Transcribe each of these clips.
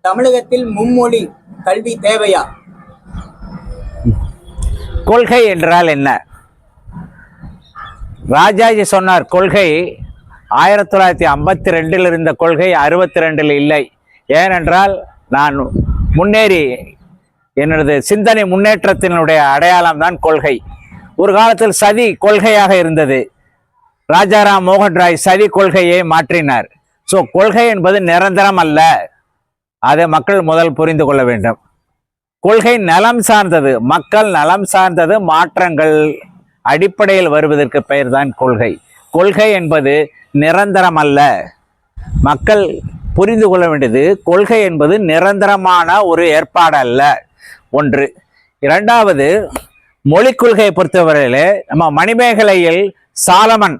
தமிழகத்தில் மும்மொழி கல்வி தேவையா? கொள்கை என்றால் என்ன? ராஜாஜி சொன்னார், கொள்கை 1952 இருந்த கொள்கை 62 இல்லை. ஏனென்றால் நான் முன்னேறி என்னது சிந்தனை முன்னேற்றத்தினுடைய அடையாளம் தான் கொள்கை. ஒரு காலத்தில் சதி கொள்கையாக இருந்தது. ராஜாராம் மோகன் ராய் சதி கொள்கையை மாற்றினார். ஸோ கொள்கை என்பது நிரந்தரம் அல்ல. அதை மக்கள் முதல் புரிந்து கொள்ள வேண்டும். கொள்கை நலம் சார்ந்தது, மக்கள் நலம் சார்ந்தது, மாற்றங்கள் அடிப்படையில் வருவதற்கு பெயர் தான் கொள்கை. கொள்கை என்பது நிரந்தரம் அல்ல. மக்கள் புரிந்து கொள்ள வேண்டியது, கொள்கை என்பது நிரந்தரமான ஒரு ஏற்பாடு அல்ல. ஒன்று. இரண்டாவது, மொழிக் கொள்கையை பொறுத்தவரையிலே நம்ம மணிமேகலையில் சாலமன்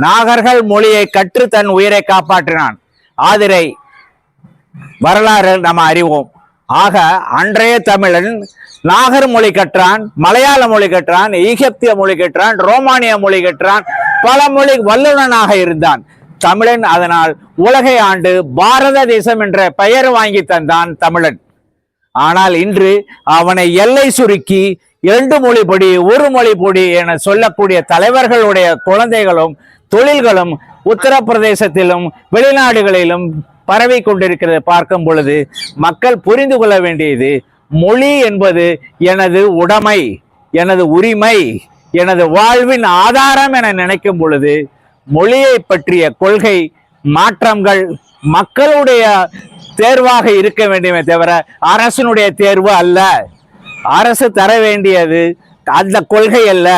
நாகர்கள் மொழியை கற்று தன் உயிரை காப்பாற்றினான். ஆதிரை வரலாறு நம்ம அறிவோம். ஆக அன்றைய தமிழன் நாகர் மொழி கற்றான், மலையாள மொழி கற்றான், ஈகிப்திய மொழி கற்றான், ரோமானிய மொழி கற்றான், பல மொழி வல்லுநனாக இருந்தான் தமிழன். அதனால் உலகை ஆண்டு பாரத தேசம் என்ற பெயர் வாங்கி தந்தான் தமிழன். ஆனால் இன்று அவனை எல்லை சுருக்கி 2 மொழி பொடி 1 மொழி பொடி என சொல்லக்கூடிய தலைவர்களுடைய குழந்தைகளும் தொழில்களும் உத்தரப்பிரதேசத்திலும் வெளிநாடுகளிலும் பரவி கொண்டிருக்கிறது. பார்க்கும் பொழுது மக்கள் புரிந்து கொள்ள வேண்டியது, மொழி என்பது எனது உடைமை, எனது உரிமை, எனது வாழ்வின் ஆதாரம் என நினைக்கும் பொழுது மொழியை பற்றிய கொள்கை மாற்றங்கள் மக்களுடைய தேர்வாக இருக்க வேண்டுமே தவிர அரசனுடைய தேர்வு அல்ல. அரசு தர வேண்டியது அந்த கொள்கை அல்ல,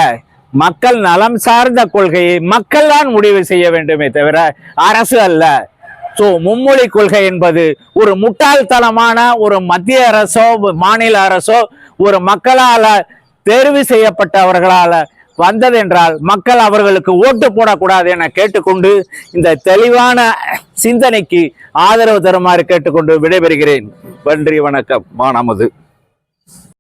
மக்கள் நலம் சார்ந்த கொள்கையை மக்கள் தான் முடிவு செய்ய வேண்டுமே தவிர அரசு அல்ல. ஸோ மும்மொழி கொள்கை என்பது ஒரு முட்டாள்தனமான ஒரு மத்திய அரசோ மாநில அரசோ ஒரு மக்களால் தேர்வு செய்யப்பட்டவர்களால் வந்ததென்றால் மக்கள் அவர்களுக்கு ஓட்டு போடக்கூடாது என கேட்டுக்கொண்டு இந்த தெளிவான சிந்தனைக்கு ஆதரவு தருமாறு கேட்டுக்கொண்டு விடைபெறுகிறேன். நன்றி, வணக்கம். நமது